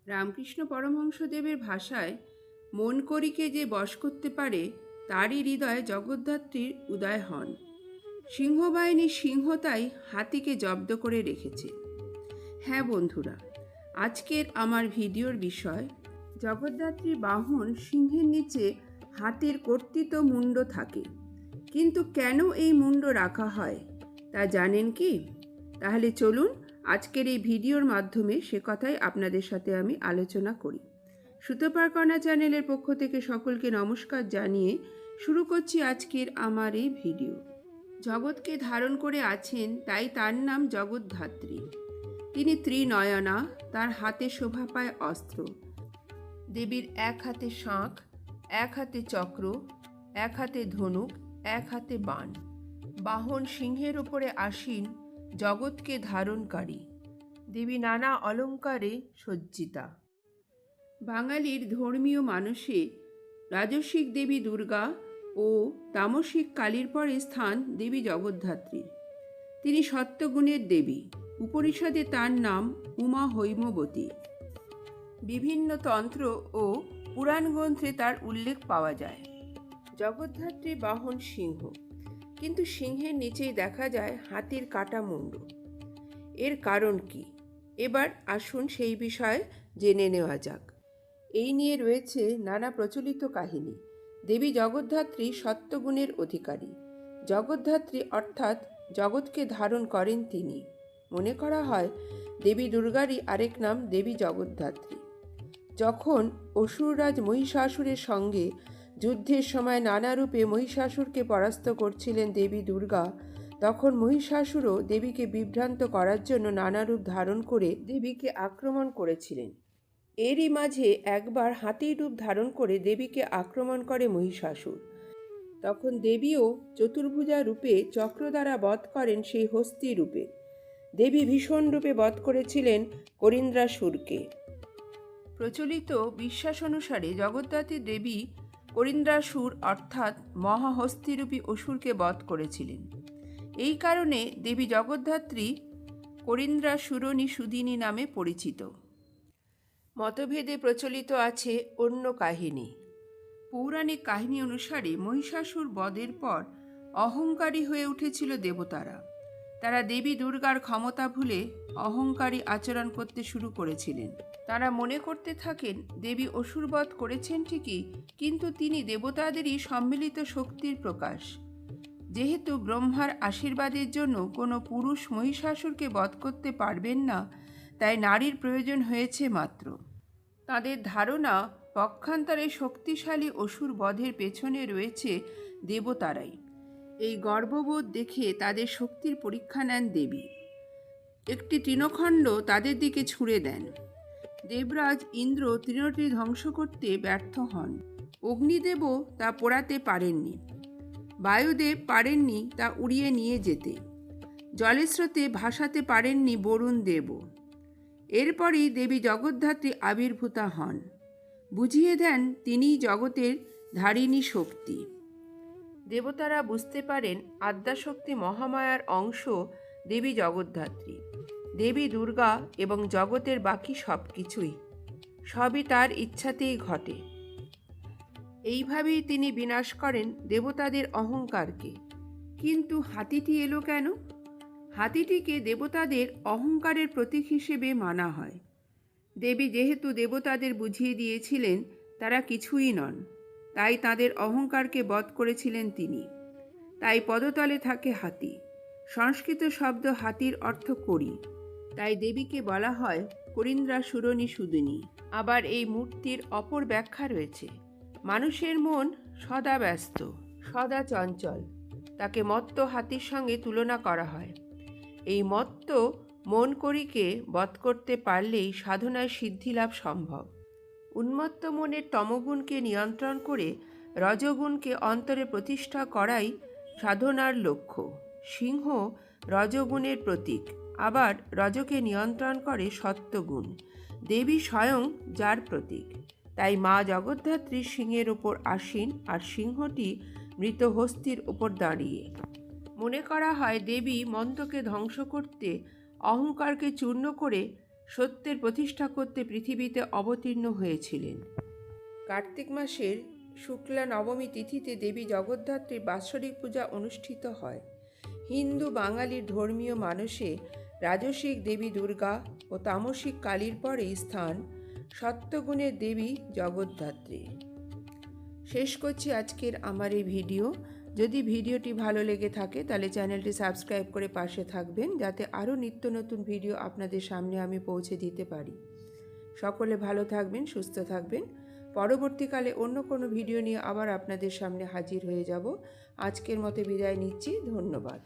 রামকৃষ্ণ পরমহংসদেবের ভাষায় মন করিকে যে বশ করতে পারে তারই হৃদয়ে জগদ্ধাত্রীর উদয় হন। সিংহবাহিনীর সিংহ তাই হাতিকে জব্দ করে রেখেছে। হ্যাঁ বন্ধুরা, আজকের আমার ভিডিওর বিষয় জগদ্ধাত্রীর বাহন সিংহের নিচে হাতির কর্তৃত্ব মুণ্ড থাকে। কিন্তু কেন এই মুণ্ড রাখা হয় তা জানেন কি? তাহলে চলুন আজকের এই ভিডিওর মাধ্যমে সে কথাই আপনাদের সাথে আমি আলোচনা করি। সুতোপারকণা চ্যানেলের পক্ষ থেকে সকলকে নমস্কার জানিয়ে শুরু করছি আজকের আমার এই ভিডিও। জগৎকে ধারণ করে আছেন তাই তার নাম জগদ্ধাত্রী। তিনি ত্রিনয়না, তার হাতে শোভা পায় অস্ত্র। দেবীর এক হাতে শাঁখ, এক হাতে চক্র, এক হাতে ধনুক, এক হাতে বাণ। বাহন সিংহের ওপরে আসীন, জগৎকে ধারণকারী। দেবী নানা অলঙ্কারে সজ্জিতা। বাঙালির ধর্মীয় মানসে রাজসিক দেবী দুর্গা ও তামসিক কালীর পরে স্থান দেবী জগদ্ধাত্রীর। তিনি সত্যগুণের দেবী। উপনিষদে তার নাম উমা হৈমবতী। বিভিন্ন তন্ত্র ও পুরাণ গ্রন্থে তার উল্লেখ পাওয়া যায়। জগদ্ধাত্রী বাহন সিংহ, কিন্তু সিংহের নিচেই দেখা যায় হাতির কাটা মুণ্ড। এর কারণ কি? এবার আসুন সেই বিষয়ে জেনে নেওয়া যাক। এই নিয়ে রয়েছে নানা প্রচলিত কাহিনী। দেবী জগদ্ধাত্রী সত্যগুণের অধিকারী। জগদ্ধাত্রী অর্থাৎ জগৎকে ধারণ করেন তিনি। মনে করা হয় দেবী দুর্গারই আরেক নাম দেবী জগদ্ধাত্রী। যখন অসুররাজ মহিষাসুরের সঙ্গে যুদ্ধের সময় নানা রূপে মহিষাসুরকে পরাস্ত করছিলেন দেবী দুর্গা, তখন মহিষাসুরও দেবীকে বিভ্রান্ত করার জন্য নানা রূপ ধারণ করে দেবীকে আক্রমণ করেছিলেন। এরই মাঝে একবার হাতির রূপ ধারণ করে দেবীকে আক্রমণ করে মহিষাসুর। তখন দেবীও চতুর্ভুজা রূপে চক্র দ্বারা বধ করেন সেই হস্তি রূপে। দেবী ভীষণ রূপে বধ করেছিলেন করিন্দ্রাসুরকে। প্রচলিত বিশ্বাস অনুসারে জগদ্ধাত্রী দেবী করিন্দ্রাসুর অর্থাৎ মহাহস্তিরূপী অসুরকে বধ করেছিলেন। এই কারণে দেবী জগদ্ধাত্রী করিন্দ্রাসুরণী সুদিনী নামে পরিচিত। মতভেদে প্রচলিত আছে অন্য কাহিনী। পৌরাণিক কাহিনী অনুসারে মহিষাসুর বধের পর অহংকারী হয়ে উঠেছিল দেবতারা। তারা দেবী দুর্গার ক্ষমতা ভুলে অহংকারী আচরণ করতে শুরু করেছিলেন। তারা মনে করতে থাকেন দেবী অসুরবধ করেছেন ঠিকই, কিন্তু তিনি দেবতাদেরই সম্মিলিত শক্তির প্রকাশ। যেহেতু ব্রহ্মার আশীর্বাদের জন্য কোনো পুরুষ মহিষাসুরকে বধ করতে পারবেন না, তাই নারীর প্রয়োজন হয়েছে মাত্র। তাদের ধারণা পক্ষান্তরে শক্তিশালী অসুর বধের পেছনে রয়েছে দেবতারাই। এই গর্ববোধ দেখে তাদের শক্তির পরীক্ষা নেন দেবী। একটি তৃণখণ্ড তাদের দিকে ছুঁড়ে দেন। দেবরাজ ইন্দ্র তৃণটি ধ্বংস করতে ব্যর্থ হন। অগ্নিদেবও তা পোড়াতে পারেননি। বায়ুদেব পারেননি তা উড়িয়ে নিয়ে যেতে। জলের স্রোতে ভাসাতে পারেননি বরুণ দেবও। এরপরই দেবী জগদ্ধাত্রী আবির্ভূতা হন। বুঝিয়ে দেন তিনিই জগতের ধারিণী শক্তি। দেবতারা বুঝতে পারেন আদ্যাশক্তি মহামায়ার অংশ দেবী জগদ্ধাত্রী। দেবী দুর্গা এবং জগতের বাকি সব কিছুই সবই তার ইচ্ছাতেই ঘটে। এইভাবেই তিনি বিনাশ করেন দেবতাদের অহংকারকে। কিন্তু হাতিটি এলো কেন? হাতিটিকে দেবতাদের অহংকারের প্রতীক হিসেবে মানা হয়। দেবী যেহেতু দেবতাদের বুঝিয়ে দিয়েছিলেন তারা কিছুই নন, তাই তাদের অহংকারকে বধ করেছিলেন তিনি। তাই পদতলে থাকে হাতি। সংস্কৃত শব্দ হাতির অর্থ করি, তাই দেবীকে বলা হয় করিন্দ্রাসুরণী সুদিনী। আবার এই মূর্তির অপর ব্যাখ্যা রয়েছে। মানুষের মন সদা ব্যস্ত, সদা চঞ্চল, তাকে মত্ত হাতির সঙ্গে তুলনা করা হয়। এই মত্ত মন করিকে বধ করতে পারলেই সাধনায় সিদ্ধিলাভ সম্ভব। উন্মত্ত মনের তমগুণকে নিয়ন্ত্রণ করে রজগুণকে অন্তরে প্রতিষ্ঠা করাই সাধনার লক্ষ্য। সিংহ রজগুণের প্রতীক, আবার রজকে নিয়ন্ত্রণ করে সত্যগুণ। দেবী স্বয়ং যার প্রতীক। তাই মা জগদ্ধাত্রী সিংহের ওপর আসীন, আর সিংহটি মৃত হস্তির ওপর দাঁড়িয়ে। মনে করা হয় দেবী মন্তকে ধ্বংস করতে অহংকারকে চূর্ণ করে সত্যের প্রতিষ্ঠা করতে পৃথিবীতে অবতীর্ণ হয়েছিলেন। কার্তিক মাসের শুক্লা নবমী তিথিতে দেবী জগদ্ধাত্রীর বাৎসরিক পূজা অনুষ্ঠিত হয়। হিন্দু বাঙালির ধর্মীয় মানসে রাজসিক দেবী দুর্গা ও তামসিক কালীর পরেই স্থান সত্যগুণের দেবী জগদ্ধাত্রী। শেষ করছি আজকের আমার এই ভিডিও। যদি ভিডিওটি ভালো লেগে থাকে তাহলে চ্যানেলটি সাবস্ক্রাইব করে পাশে থাকবেন, যাতে আরও নিত্য নতুন ভিডিও আপনাদের সামনে আমি পৌঁছে দিতে পারি। সকলে ভালো থাকবেন, সুস্থ থাকবেন। পরবর্তীকালে অন্য কোনো ভিডিও নিয়ে আবার আপনাদের সামনে হাজির হয়ে যাব। আজকের মতো বিদায় নিচ্ছি। ধন্যবাদ।